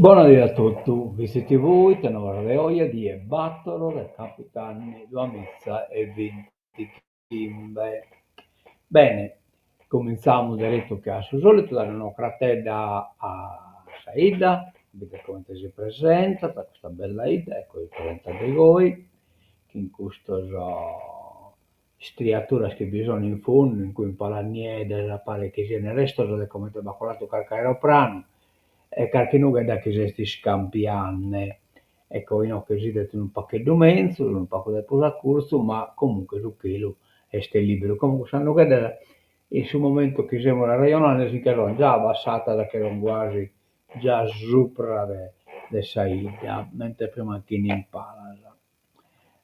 Buonasera a tutti, visiti voi, tenore le oia di e battono le capitani, due mizza e 20 chimbe. Bene, cominciamo diretto che a suo solito dare una cratera a Saida, vedete come si presenta, da questa bella idea, ecco il 30 di voi, che in questo striatura che bisogna in fondo, in cui impara niente, pare che sia nel resto, come te bacolato qualche aeroplano, e qualche nuga da che si scampianne. Ecco, io che si detto un pacchetto mezzo, un pacco del posacurso, ma comunque su quello e stai libero. Comunque sanno che in sul momento che siamo alla regionale si chiamano già abbassata da che erano quasi già sopra de Saida, mentre prima che ne impara.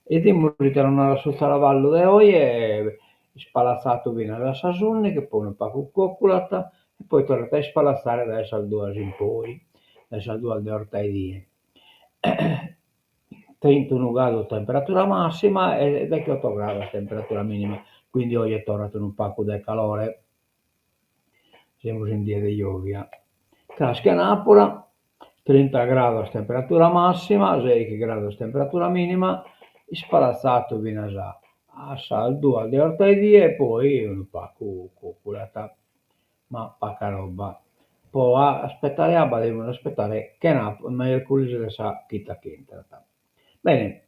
E dimmi ritornare alla sua Saravallo de oggi e spalazzato viene alla Sassunni che poi un po' coccolata e poi tornate a spalazzare dai Salduasi in poi, dai Salduasi di Ortaidie. 31 gradi temperatura massima e 28 gradi temperatura minima, quindi oggi è tornato un pacco del calore, siamo in dia di lluvia. Casca Napola, 30 gradi temperatura massima, 6 gradi temperatura minima, spalazzato viene a saldo alle ortaidie e poi un pacco coccolata, ma poca roba. Poi aspettare devono aspettare che mercoledì le sa chita che entra. Bene,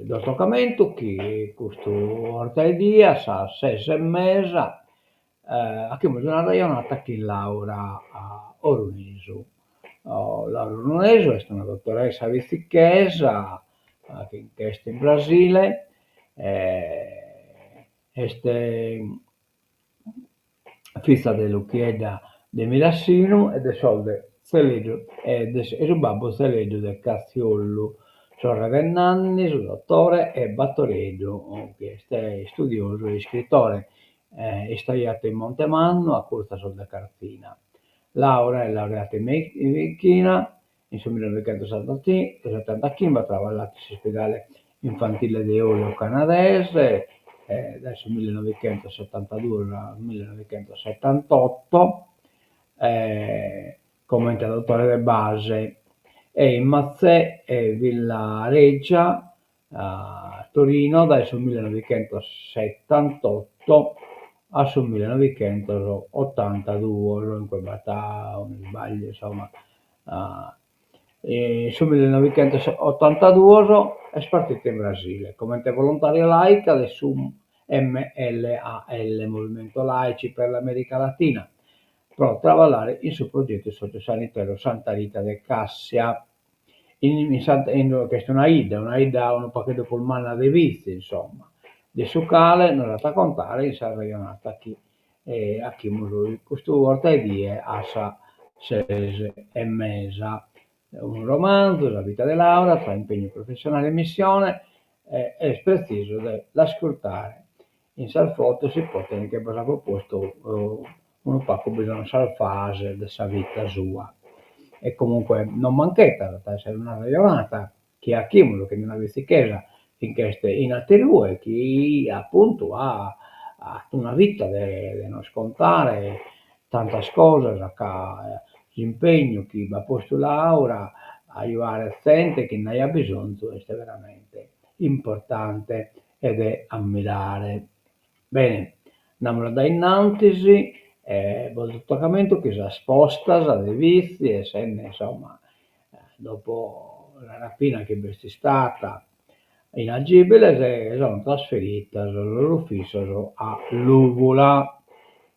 do toccamento che questo ortaidia sa 6 e mezza, abbiamo una ragionata che Laura a Orunesu. Oh, Laura Orunesu è una dottoressa vizichesa che è in Brasile, este fissa dello chieda de Milassino e de solde Celeggio e il babbo Celeggio del Cazziollo. Sorella del Nanni, suo dottore e Battoreggio, che è studioso e scrittore, è studiato in Montemanno a Corsa Solda Carzina. Laura è laureata in medicina, in 1975 ha lavorato all'ospedale infantile di Olio canadese, dal 1972 al 1978, come traduttore di base, e in Mazzè e Villa Reggia a Torino dal 1978 al 1982, in quel batà, non sbaglio, insomma. E sul 1982 è partita in Brasile come volontaria laica del SUM MLAL, Movimento Laici per l'America Latina, per lavorare il suo progetto sociosanitario Santa Rita del Cassia, questa è una ida un pacchetto polmana dei vizi, insomma, di sucale non la contare in sarraionata a chi lui questo volta è di Assa 6 e mezza, un romanzo, la vita di Laura, tra impegno professionale e missione, è preciso dell'ascoltare. In sal foto si può tenere che cosa ha proposto un po' bisogna salfare della vita sua. E comunque non manchetta, essere una ragionata che ha Chimulo, che non avesse chiesa, finché in atterue, chi appunto ha una vita da non scontare, tante cose, l'impegno che va posto Laura, aiutare la gente che ne ha bisogno, questo è veramente importante ed è ammirare. Bene, andiamo da innanzi, il toccamento che si sposta da vizi e se ne, insomma, dopo la rapina che è stata inagibile, si sono trasferite sul loro ufficio a Luvola,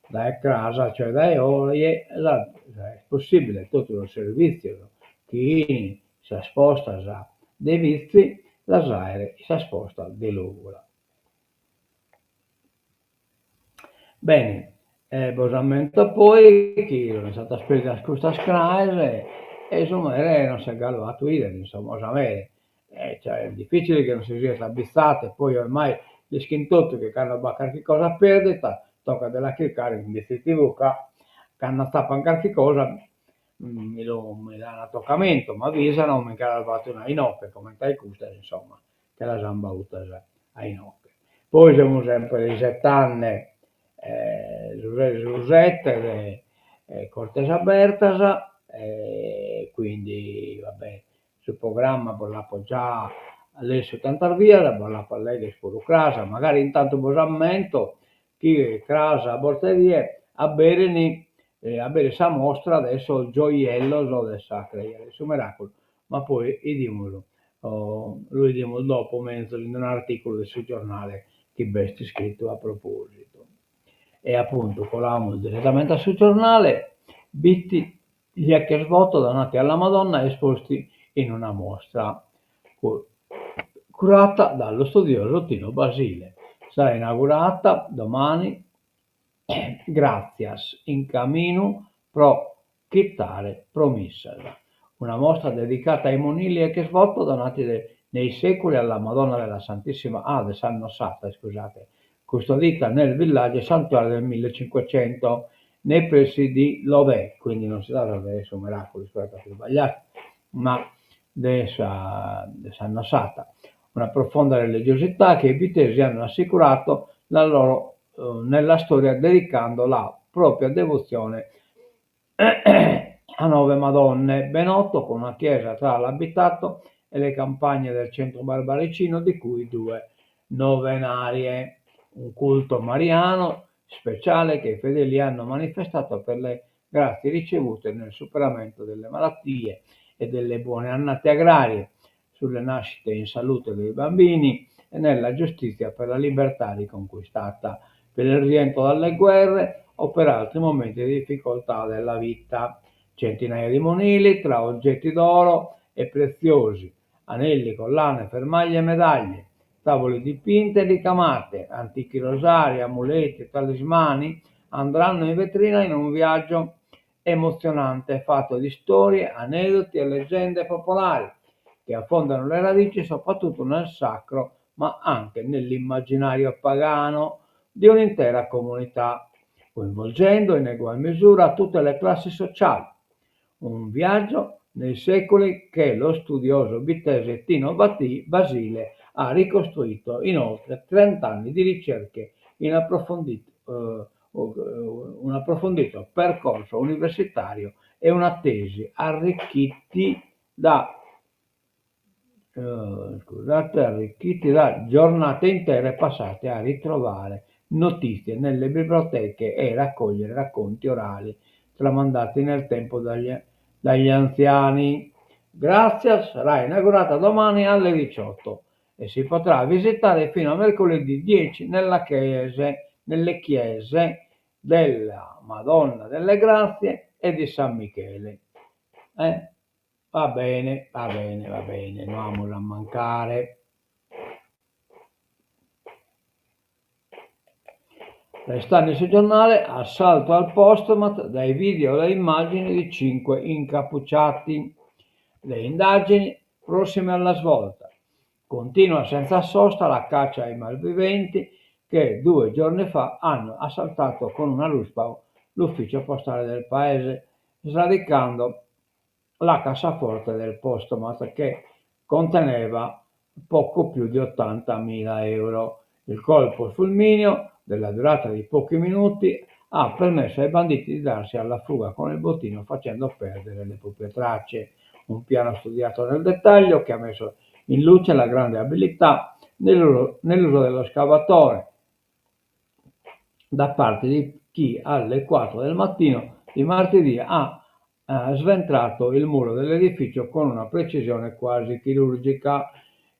da casa, cioè da ore, è possibile tutto il servizio che si sposta da dei vizi, la SAERE si sposta di Luvola. Bene, Bosamento poi che non è stata spesa questa scrase e insomma non si è galvato idem, insomma, sapere. Cioè, è difficile che non si sia abbizzate, poi ormai gli schintotto che hanno qualche cosa a perdita, tocca della cliccare in dispositivo che hanno tappato qualche cosa, mi danno a toccamento, mi avvisano, mi hanno fatto una inocchia, come tai custa, insomma, che la samba avuta a inocchia. Poi siamo sempre di 7 anni, Giuseppe Cortesa Bertasa, quindi vabbè, sul programma bollapo già adesso tantar via, la bollapo a lei sporo crasa, magari intanto bosammento, chi crasa a borterie, a bere sa mostra adesso il gioiello lo del sacre, adesso miracolo, ma poi idimolo, lui dimmo dopo, mentre in un articolo sul giornale che besti scritto a proposito. E appunto colavamo direttamente sul giornale, bitti gli che svuoto donati alla Madonna esposti in una mostra curata dallo studioso Tino Basile. Sarà inaugurata domani, grazias in cammino pro chittare promessa. Una mostra dedicata ai monili che svolto donati nei secoli alla Madonna della Santissima Annosata, scusate, custodita nel villaggio santuario del 1500 nei pressi di Lovè, quindi non si tratta adesso un miracolo, scusate per sbagliare, ma di Annosata. Una profonda religiosità che i vitesi hanno assicurato nella storia dedicando la propria devozione a 9 Madonne, ben noto con una chiesa tra l'abitato e le campagne del centro barbaricino, di cui 2 novenarie, un culto mariano speciale che i fedeli hanno manifestato per le grazie ricevute nel superamento delle malattie e delle buone annate agrarie, sulle nascite in salute dei bambini e nella giustizia per la libertà riconquistata, per il rientro dalle guerre o per altri momenti di difficoltà della vita. Centinaia di monili tra oggetti d'oro e preziosi, anelli, collane, fermaglie e medaglie, tavole dipinte e ricamate, antichi rosari, amuleti e talismani andranno in vetrina in un viaggio emozionante fatto di storie, aneddoti e leggende popolari che affondano le radici soprattutto nel sacro ma anche nell'immaginario pagano di un'intera comunità, coinvolgendo in egual misura tutte le classi sociali. Un viaggio nei secoli che lo studioso bitese Tino Basile ha ricostruito in oltre 30 anni di ricerche in un approfondito percorso universitario e una tesi arricchiti da giornate intere passate a ritrovare notizie nelle biblioteche e raccogliere racconti orali tramandati nel tempo dagli anziani. Grazia sarà inaugurata domani alle 18 e si potrà visitare fino a mercoledì 10 nelle chiese della Madonna delle Grazie e di San Michele. Va bene, non vamos a mancare. Restando sul giornale, assalto al postomat, dai video alle immagini di 5 incappucciati. Le indagini prossime alla svolta. Continua senza sosta la caccia ai malviventi che 2 giorni fa hanno assaltato con una ruspa l'ufficio postale del paese, sradicando la cassaforte del postomat che conteneva poco più di 80.000 euro. Il colpo fulmineo, della durata di pochi minuti, ha permesso ai banditi di darsi alla fuga con il bottino facendo perdere le proprie tracce. Un piano studiato nel dettaglio che ha messo in luce la grande abilità nell'uso dello scavatore da parte di chi alle 4 del mattino di martedì ha sventrato il muro dell'edificio con una precisione quasi chirurgica.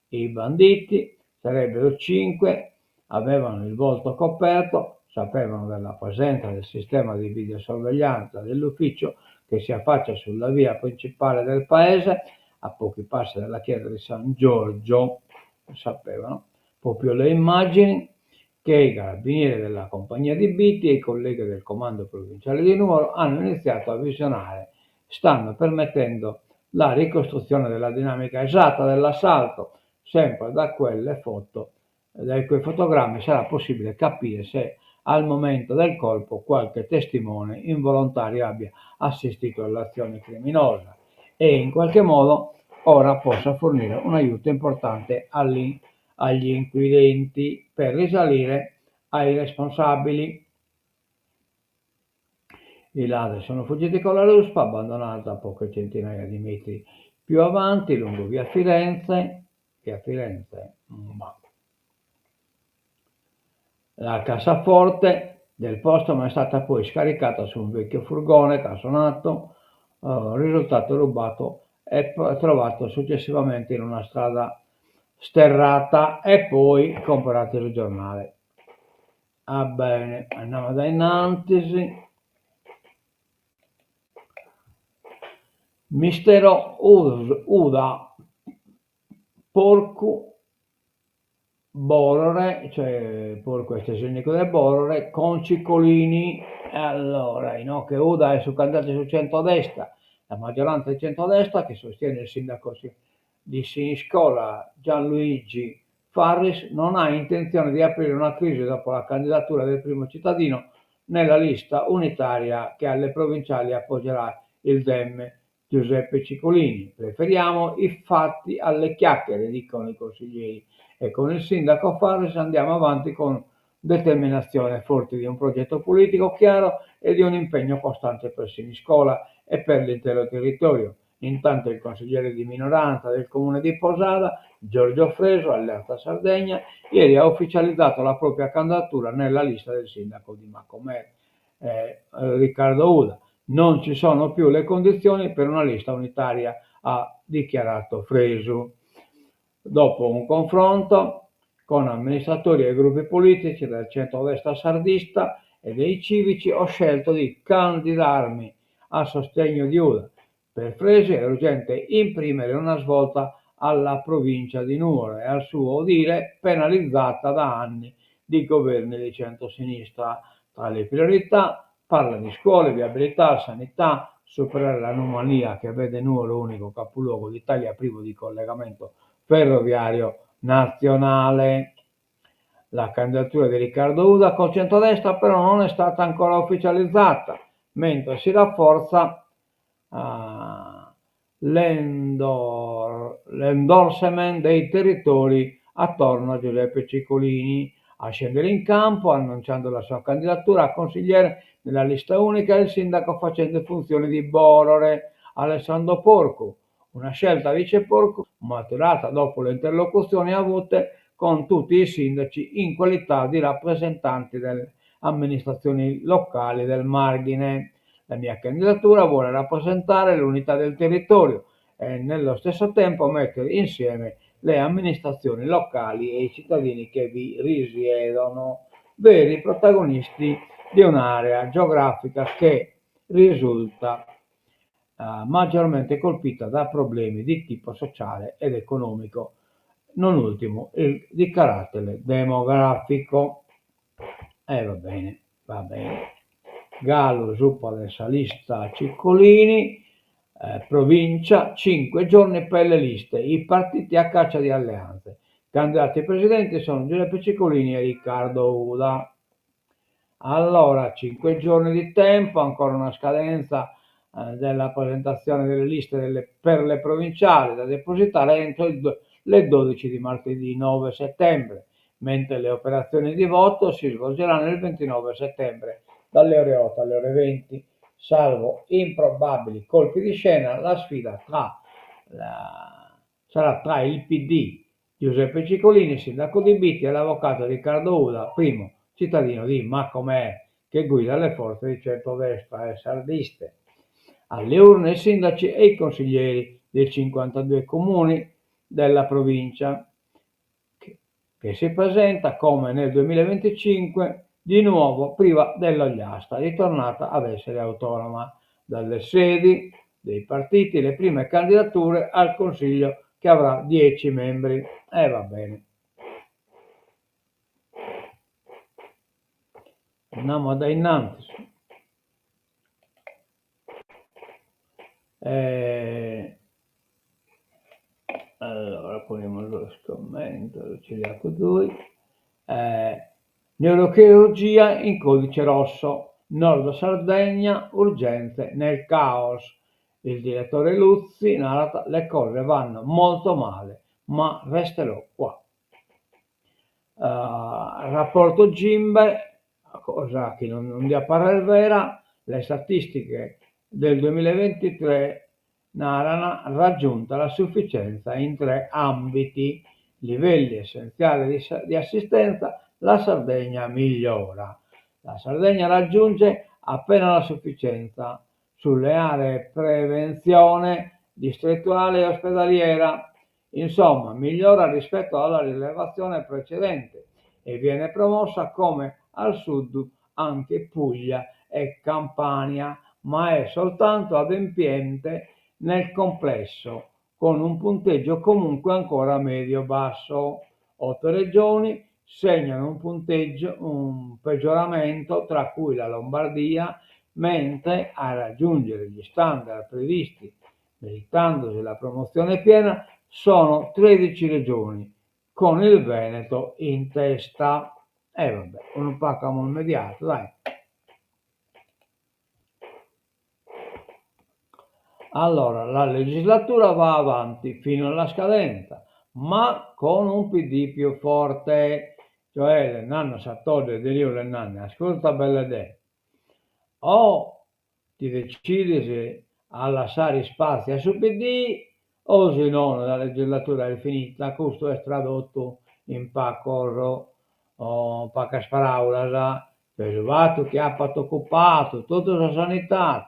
I banditi, sarebbero 5, avevano il volto coperto, sapevano della presenza del sistema di videosorveglianza dell'ufficio che si affaccia sulla via principale del paese, a pochi passi dalla chiesa di San Giorgio, lo sapevano. Proprio le immagini che i carabinieri della compagnia di Bitti e i colleghi del comando provinciale di Nuoro hanno iniziato a visionare stanno permettendo la ricostruzione della dinamica esatta dell'assalto. Sempre da quelle foto, dai quei fotogrammi sarà possibile capire se al momento del colpo qualche testimone involontario abbia assistito all'azione criminosa e in qualche modo ora possa fornire un aiuto importante agli inquirenti per risalire ai responsabili. I ladri sono fuggiti con la ruspa, abbandonata a poche centinaia di metri più avanti, lungo via Firenze. Ma la cassaforte del posto è stata poi scaricata su un vecchio furgone cassonato, risultato rubato e trovato successivamente in una strada sterrata e poi comprato il giornale. Ah bene, andiamo da innanzi. Mistero Uda Porco Borore, cioè porco estesionico del Borore, con Ciccolini. Allora, Inoche Uda è su candidato su centrodestra, la maggioranza di centrodestra che sostiene il sindaco di Siniscola Gianluigi Farris non ha intenzione di aprire una crisi dopo la candidatura del primo cittadino nella lista unitaria che alle provinciali appoggerà il Dem Giuseppe Ciccolini. Preferiamo i fatti alle chiacchiere, dicono i consiglieri, e con il sindaco Farris andiamo avanti con determinazione, forti di un progetto politico chiaro e di un impegno costante per Siniscola e per l'intero territorio. Intanto il consigliere di minoranza del comune di Posada, Giorgio Freso, Allerta Sardegna, ieri ha ufficializzato la propria candidatura nella lista del sindaco di Macomer, Riccardo Uda. Non ci sono più le condizioni per una lista unitaria, ha dichiarato Fresu. Dopo un confronto con amministratori e gruppi politici del centrodestra sardista e dei civici, ho scelto di candidarmi a sostegno di Uda. Per Fresi è urgente imprimere una svolta alla provincia di Nuoro e al suo dire penalizzata da anni di governi di centrosinistra. Tra le priorità parla di scuole, viabilità, sanità, superare l'anomalia che vede Nuoro unico capoluogo d'Italia privo di collegamento ferroviario nazionale. La candidatura di Riccardo Uda col centrodestra però non è stata ancora ufficializzata, mentre si rafforza l'endorsement dei territori attorno a Giuseppe Ciccolini. A scendere in campo, annunciando la sua candidatura a consigliere nella lista unica, il sindaco facendo funzioni di Borore, Alessandro Porco, una scelta vice Porco maturata dopo le interlocuzioni avute con tutti i sindaci in qualità di rappresentanti delle amministrazioni locali del Margine. La mia candidatura vuole rappresentare l'unità del territorio e nello stesso tempo mettere insieme le amministrazioni locali e i cittadini che vi risiedono, veri protagonisti di un'area geografica che risulta maggiormente colpita da problemi di tipo sociale ed economico, non ultimo il di carattere demografico. Va bene, va bene. Gallo, zuppa del salista Ciccolini, provincia, 5 giorni per le liste, i partiti a caccia di alleanze. Candidati presidenti sono Giuseppe Ciccolini e Riccardo Uda. Allora, 5 giorni di tempo, ancora una scadenza della presentazione delle liste per le provinciali da depositare entro le 12 di martedì 9 settembre, mentre le operazioni di voto si svolgeranno il 29 settembre dalle ore 8 alle ore 20, salvo improbabili colpi di scena, la sfida sarà tra il PD Giuseppe Ciccolini, sindaco di Bitti, e l'avvocato Riccardo Uda, primo cittadino di Macomer, che guida le forze di centrodestra e sardiste. Alle urne i sindaci e i consiglieri dei 52 comuni della provincia, che si presenta come nel 2025 di nuovo priva dell'Ogliastra, ritornata ad essere autonoma. Dalle sedi dei partiti le prime candidature al Consiglio che avrà 10 membri. Va bene. Andiamo da innanzi. Allora, poniamo lo commento, ci diamo lui. Neurochirurgia in codice rosso, Nord Sardegna, urgenze nel caos. Il direttore Luzzi narra: le cose vanno molto male, ma resterò qua. Rapporto Gimbe, cosa che non di apparer vera, le statistiche del 2023 narrano raggiunta la sufficienza in 3 ambiti, livelli essenziali di assistenza, la Sardegna migliora. La Sardegna raggiunge appena la sufficienza sulle aree prevenzione distrettuale e ospedaliera. Insomma, migliora rispetto alla rilevazione precedente e viene promossa come al sud anche Puglia e Campania, ma è soltanto adempiente nel complesso, con un punteggio comunque ancora medio-basso. 8 regioni segnano un peggioramento, tra cui la Lombardia, mentre a raggiungere gli standard previsti, meritandosi la promozione piena, sono 13 regioni, con il Veneto in testa. Vabbè, un pacamo immediato, dai. Allora, la legislatura va avanti fino alla scadenza, ma con un PD più forte, cioè le nanne Sartori e io le nanne, ascolta belle idee. O ti decidi se a lasciare spazio su PD o se no la legislatura è finita, questo è tradotto in pacco o pacca sparaulas, pesovato che ha fatto occupato, tutto la sanità,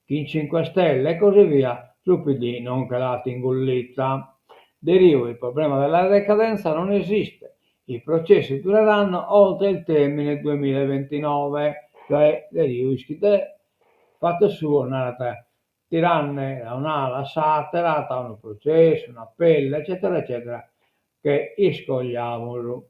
chi in 5 Stelle e così via, su PD non che l'ha ingollita. Derivo, il problema della decadenza non esiste, i processi dureranno oltre il termine 2029, cioè derivo ischite, fatto suo, nata tiranne da un'ala satira, da un processo, un appello, eccetera, eccetera, che iscogliamolo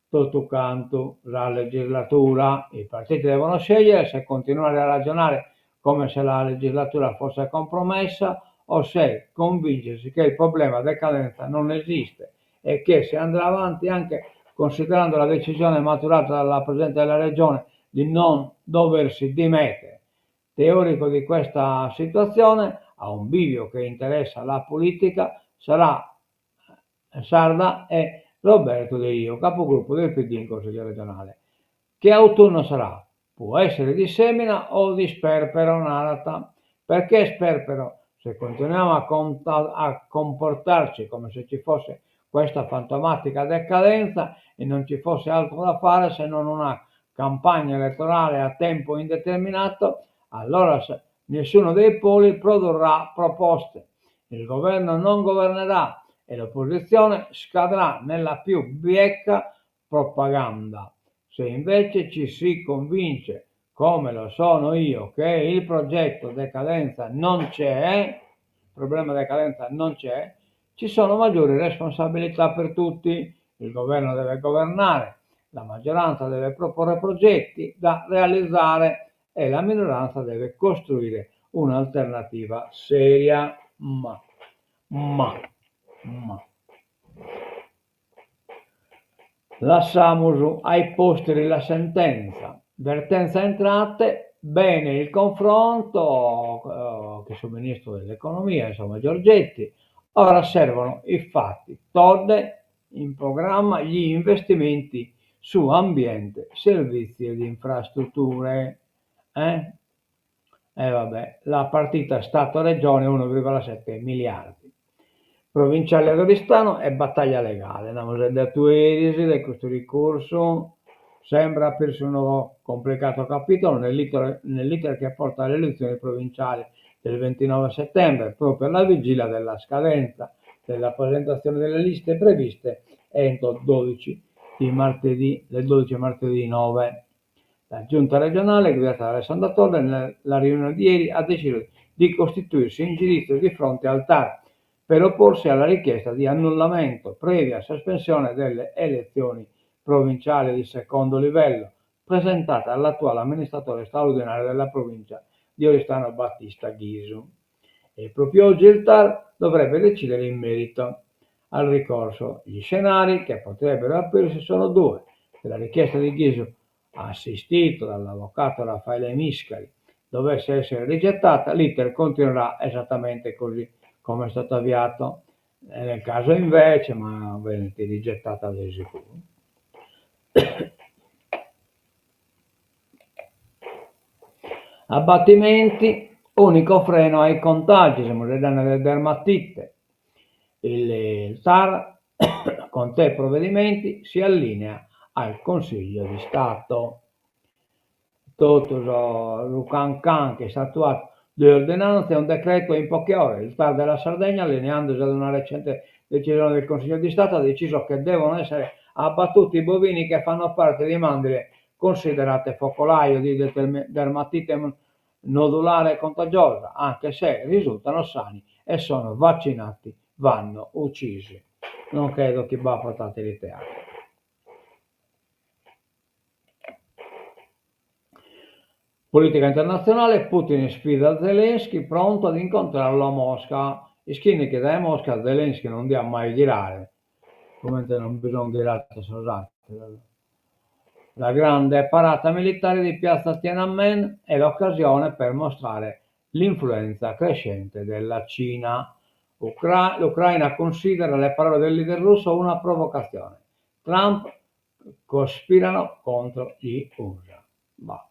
tutto canto la legislatura. I partiti devono scegliere se continuare a ragionare come se la legislatura fosse compromessa o se convincersi che il problema decadenza non esiste e che si andrà avanti anche considerando la decisione maturata dalla Presidente della Regione di non doversi dimettere. Teorico di questa situazione, a un bivio che interessa la politica, sarà sarda è Roberto De Rio, capogruppo del PD in Consiglio regionale. Che autunno sarà? Può essere di semina o di sperpero narata. Perché sperpero? Se continuiamo a comportarci come se ci fosse questa fantomatica decadenza e non ci fosse altro da fare se non una campagna elettorale a tempo indeterminato, allora nessuno dei poli produrrà proposte, il governo non governerà e l'opposizione scadrà nella più bieca propaganda. Se invece ci si convince, come lo sono io, che il progetto decadenza non c'è, il problema decadenza non c'è, ci sono maggiori responsabilità per tutti. Il governo deve governare, la maggioranza deve proporre progetti da realizzare e la minoranza deve costruire un'alternativa seria. Ma lasciamo ai posteri la sentenza, vertenza entrate, bene il confronto che sul ministro dell'economia, insomma Giorgetti, ora servono i fatti, Todde in programma gli investimenti su ambiente, servizi ed infrastrutture. Vabbè, la partita Stato-Regione 1,7 miliardi. Provinciale ad Oristano è battaglia legale, andiamo da Tuerisi, di questo ricorso, sembra aprirsi un nuovo complicato capitolo nell'iter che porta alle elezioni provinciali del 29 settembre, proprio alla vigilia della scadenza della presentazione delle liste previste entro il 12 martedì 9. La giunta regionale, guidata da Alessandro Torre, nella riunione di ieri ha deciso di costituirsi in giudizio di fronte al TAR per opporsi alla richiesta di annullamento previa sospensione delle elezioni provinciali di secondo livello presentata dall'attuale amministratore straordinario della provincia di Oristano Battista Ghisu. E proprio oggi il TAR dovrebbe decidere in merito al ricorso. Gli scenari che potrebbero aprirsi sono due: se la richiesta di Ghisu, assistito dall'avvocato Raffaele Miscari, dovesse essere rigettata, l'iter continuerà esattamente così come è stato avviato. Nel caso invece, ma Veneti rigettata di sicuro. Abbattimenti, unico freno ai contagi, siamo delle dermatite. Il TAR con te provvedimenti si allinea al Consiglio di Stato. Tutto il can che è stato attuato due ordinanze e un decreto in poche ore. Il TAR della Sardegna, allineandosi ad una recente decisione del Consiglio di Stato, ha deciso che devono essere abbattuti i bovini che fanno parte di mandrie considerate focolaio di dermatite nodulare contagiosa, anche se risultano sani e sono vaccinati, vanno uccisi. Non credo che va portati di teatro. Politica internazionale, Putin sfida Zelensky, pronto ad incontrarlo a Mosca. Ischini che da Mosca Zelensky non dia mai girare, come non bisogna girare, la grande parata militare di piazza Tiananmen è l'occasione per mostrare l'influenza crescente della Cina. L'Ucraina considera le parole del leader russo una provocazione. Trump cospirano contro gli USA. Bah.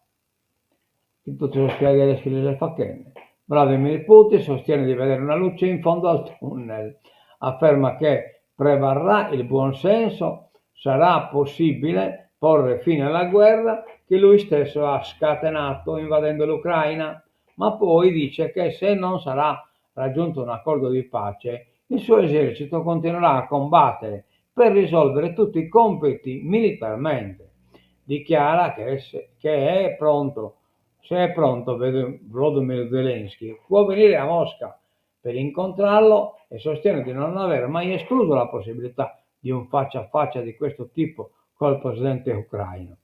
Tutto ce lo spiega le sfide del Facchenne. Vladimir Putin sostiene di vedere una luce in fondo al tunnel. Afferma che prevarrà il buonsenso, sarà possibile porre fine alla guerra che lui stesso ha scatenato invadendo l'Ucraina, ma poi dice che se non sarà raggiunto un accordo di pace, il suo esercito continuerà a combattere per risolvere tutti i compiti militarmente. Dichiara che è pronto. Se è pronto Volodymyr Zelensky, può venire a Mosca per incontrarlo e sostiene di non aver mai escluso la possibilità di un faccia a faccia di questo tipo col presidente ucraino.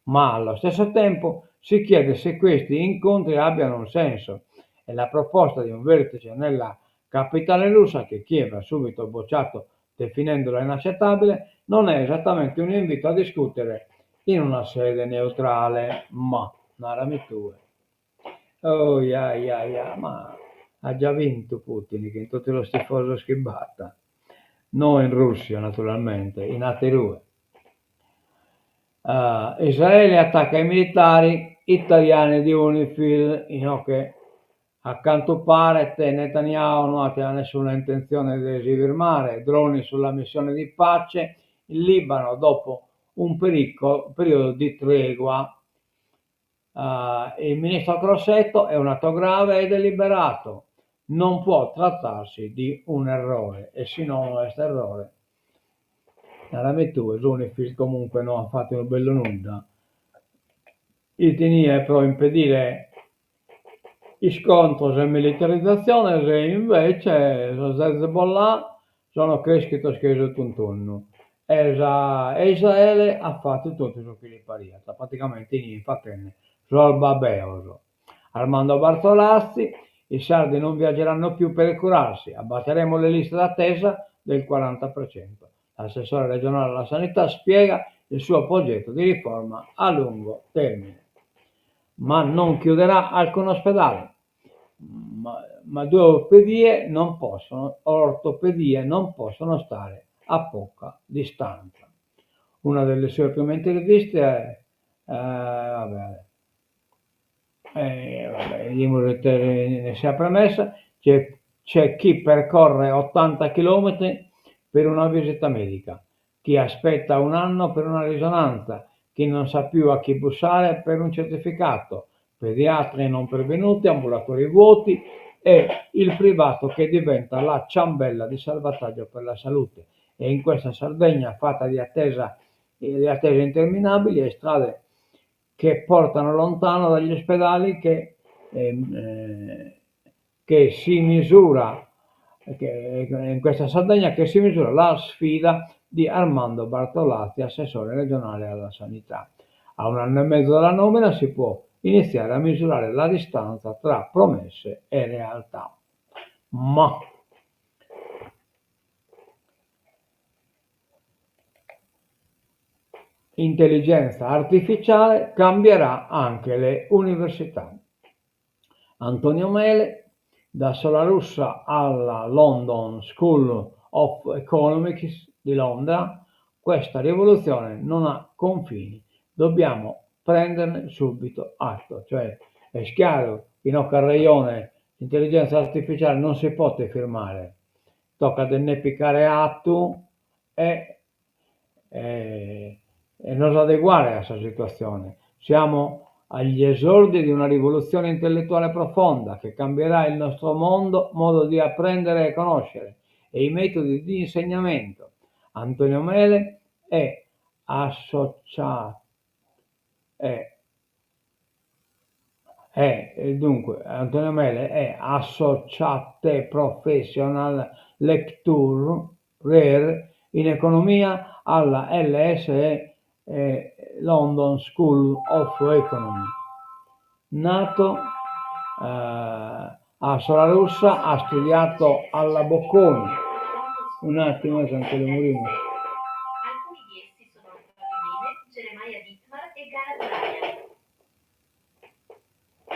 Ma allo stesso tempo si chiede se questi incontri abbiano un senso e la proposta di un vertice nella capitale russa, che Kiev ha subito bocciato definendola inaccettabile, non è esattamente un invito a discutere in una sede neutrale, ma narami tu. Oh, ma ha già vinto Putin, che in tutto lo schifoso schibatta. Non in Russia, naturalmente, in Aterue. Israele attacca i militari italiani di UNIFIL, che a quanto pare Netanyahu non ha nessuna intenzione di esibire droni sulla missione di pace in Libano dopo un periodo di tregua. Il ministro Crosetto è un atto grave e deliberato, non può trattarsi di un errore e se non questo errore nella metà Unifil comunque non ha fatto un bello nulla. Il TNI però impedire gli scontri e militarizzazione se invece Hezbollah sono cresciuto scherzo tuntunno. Israele ha fatto tutto ciò che gli pariata, praticamente infatti Zorba Beoso. Armando Bartolazzi, i sardi non viaggeranno più per curarsi, abbatteremo le liste d'attesa del 40%. L'assessore regionale alla sanità spiega il suo progetto di riforma a lungo termine. Ma non chiuderà alcun ospedale. Ma due ortopedie non possono stare a poca distanza. Una delle sue prime interviste è ne sia premessa, c'è chi percorre 80 km per una visita medica, chi aspetta un anno per una risonanza, chi non sa più a chi bussare per un certificato, pediatri non pervenuti, ambulatori vuoti e il privato che diventa la ciambella di salvataggio per la salute. E in questa Sardegna fatta di attese interminabili e strade che portano lontano dagli ospedali che si misura in questa Sardegna che si misura la sfida di Armando Bartolazzi, assessore regionale alla sanità. A un anno e mezzo dalla nomina si può iniziare a misurare la distanza tra promesse e realtà. Ma intelligenza artificiale cambierà anche le università. Antonio Mele, da Solarussa alla London School of Economics di Londra, questa rivoluzione non ha confini, dobbiamo prenderne subito atto, cioè È chiaro, in quel ragione l'intelligenza artificiale non si può firmare, tocca ne piccare atto e, e non adeguare a questa situazione. Siamo agli esordi di una rivoluzione intellettuale profonda che cambierà il nostro modo di apprendere e conoscere e i metodi di insegnamento. Antonio Mele è associato, dunque Antonio Mele è Associate Professional Lecturer in economia alla LSE London School of Economy. Nato a Solarussa, ha studiato alla Bocconi. Un attimo, anche le morimo. Alcuni di essi sono probabilmente Geremia Dittmar e Gareth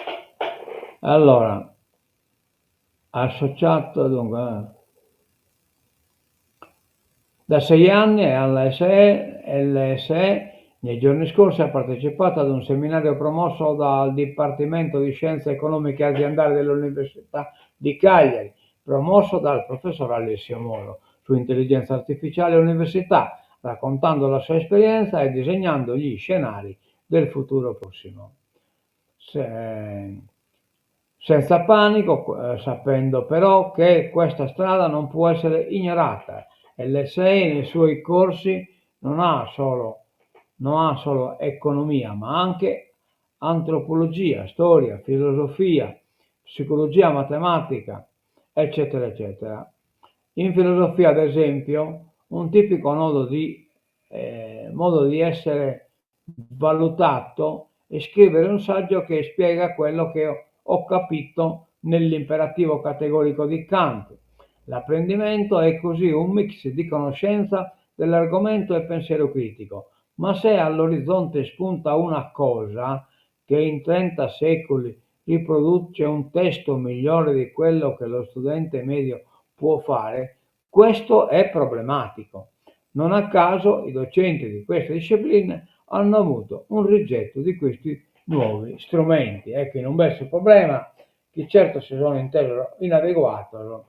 Ryan. Allora, associato dunque da 6 anni alla LSE, nei giorni scorsi ha partecipato ad un seminario promosso dal Dipartimento di Scienze Economiche Aziendali dell'Università di Cagliari, promosso dal professor Alessio Moro, su intelligenza artificiale e università, raccontando la sua esperienza e disegnando gli scenari del futuro prossimo. Senza panico, sapendo però che questa strada non può essere ignorata. LSE nei suoi corsi non ha solo economia, ma anche antropologia, storia, filosofia, psicologia, matematica, eccetera, eccetera. In filosofia, ad esempio, un tipico modo di essere valutato è scrivere un saggio che spiega quello che ho capito nell'imperativo categorico di Kant. L'apprendimento è così un mix di conoscenza dell'argomento e pensiero critico, ma se all'orizzonte spunta una cosa che in 30 secoli riproduce un testo migliore di quello che lo studente medio può fare, questo è problematico. Non a caso i docenti di queste discipline hanno avuto un rigetto di questi nuovi strumenti. Ecco, in un bel problema che certo si sono intesero inadeguato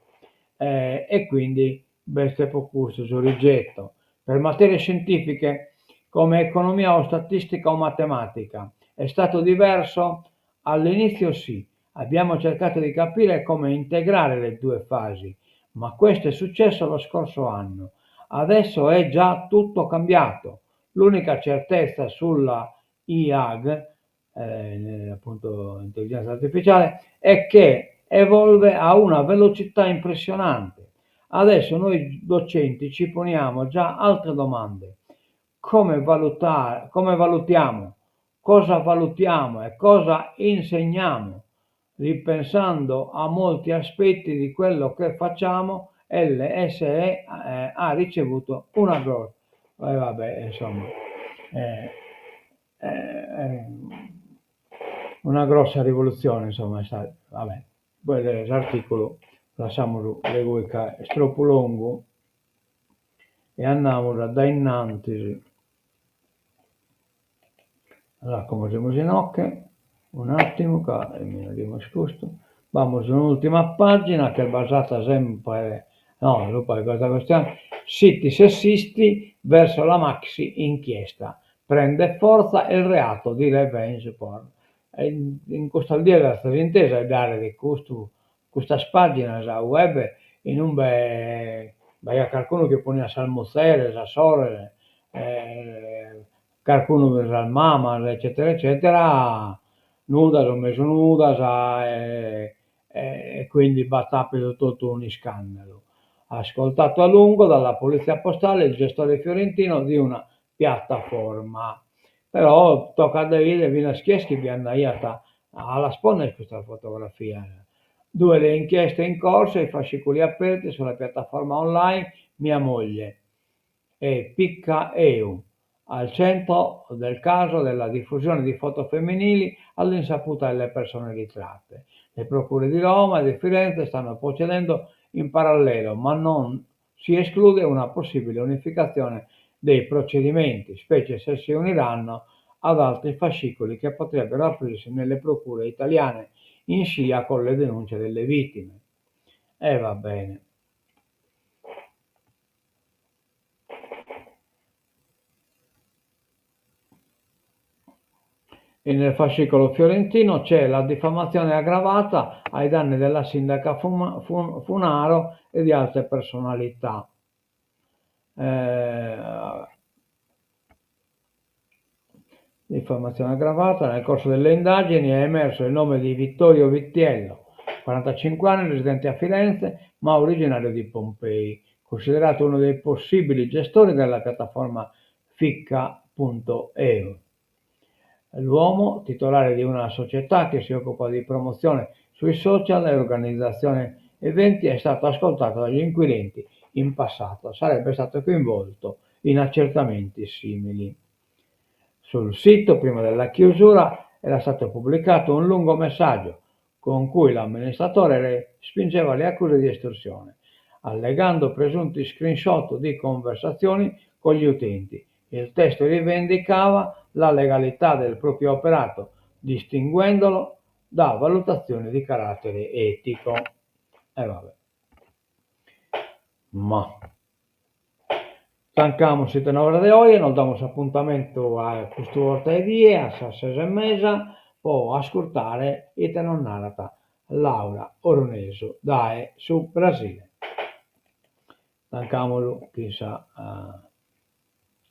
e quindi bestia proposto sul rigetto. Per materie scientifiche come economia o statistica o matematica è stato diverso? All'inizio sì, abbiamo cercato di capire come integrare le due fasi, ma questo è successo lo scorso anno. Adesso è già tutto cambiato. L'unica certezza sulla IAG, appunto intelligenza artificiale, è che evolve a una velocità impressionante. Adesso noi docenti ci poniamo già altre domande. Come valutiamo, cosa valutiamo e cosa insegniamo, ripensando a molti aspetti di quello che facciamo. LSE ha ricevuto una grossa, una grossa rivoluzione, insomma, vabbè. Poi l'articolo lasciamolo le voi è troppo lungo e andiamo da innanzi. Allora, come siamo in occhio, un attimo, che mi abbiamo scusto. Vamos un'ultima pagina che è basata sempre, no, dopo questa questione, siti sessisti verso la maxi inchiesta. Prende forza il reato di revenge porn. E in questo dia questa intesa è dare di questa pagina web in un beh, qualcuno che pone a salmozzere, a sorere, qualcuno al mama, eccetera, eccetera, nuda, ho messo nuda, e quindi battato tutto un scandalo. Ascoltato a lungo dalla polizia postale il gestore fiorentino di una piattaforma. Però tocca a vedere Vilaschieschi vi andata alla sponda di questa fotografia. 2 le inchieste in corso, i fascicoli aperti sulla piattaforma online Mia moglie e Picca EU, al centro del caso della diffusione di foto femminili all'insaputa delle persone ritratte. Le procure di Roma e di Firenze stanno procedendo in parallelo, ma non si esclude una possibile unificazione dei procedimenti, specie se si uniranno ad altri fascicoli che potrebbero aprirsi nelle procure italiane in scia con le denunce delle vittime. E va bene. E nel fascicolo fiorentino c'è la diffamazione aggravata ai danni della sindaca Funaro e di altre personalità. Diffamazione aggravata. Nel corso delle indagini è emerso il nome di Vittorio Vittiello, 45 anni, residente a Firenze, ma originario di Pompei, considerato uno dei possibili gestori della piattaforma Ficca.eu. L'uomo, titolare di una società che si occupa di promozione sui social e organizzazione eventi, è stato ascoltato dagli inquirenti in passato, sarebbe stato coinvolto in accertamenti simili. Sul sito, prima della chiusura, era stato pubblicato un lungo messaggio con cui l'amministratore spingeva le accuse di estorsione, allegando presunti screenshot di conversazioni con gli utenti. Il testo rivendicava la legalità del proprio operato, distinguendolo da valutazioni di carattere etico. E vabbè. Ma tancamos esta obra de hoy, nos damos appuntamento a questo volta dia, a 6:30, può ascoltare ita nonnarata Laura Oroneso dae su Brasile. Tancamolo, chissà,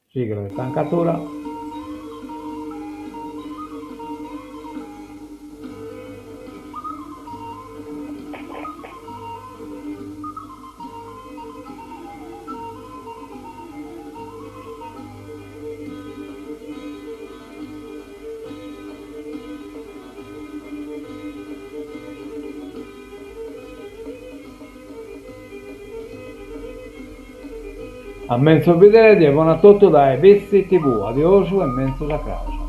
sigla di tancatura. A menzo vedere, buon a tutto da Evizi TV, adioso e menzo da casa.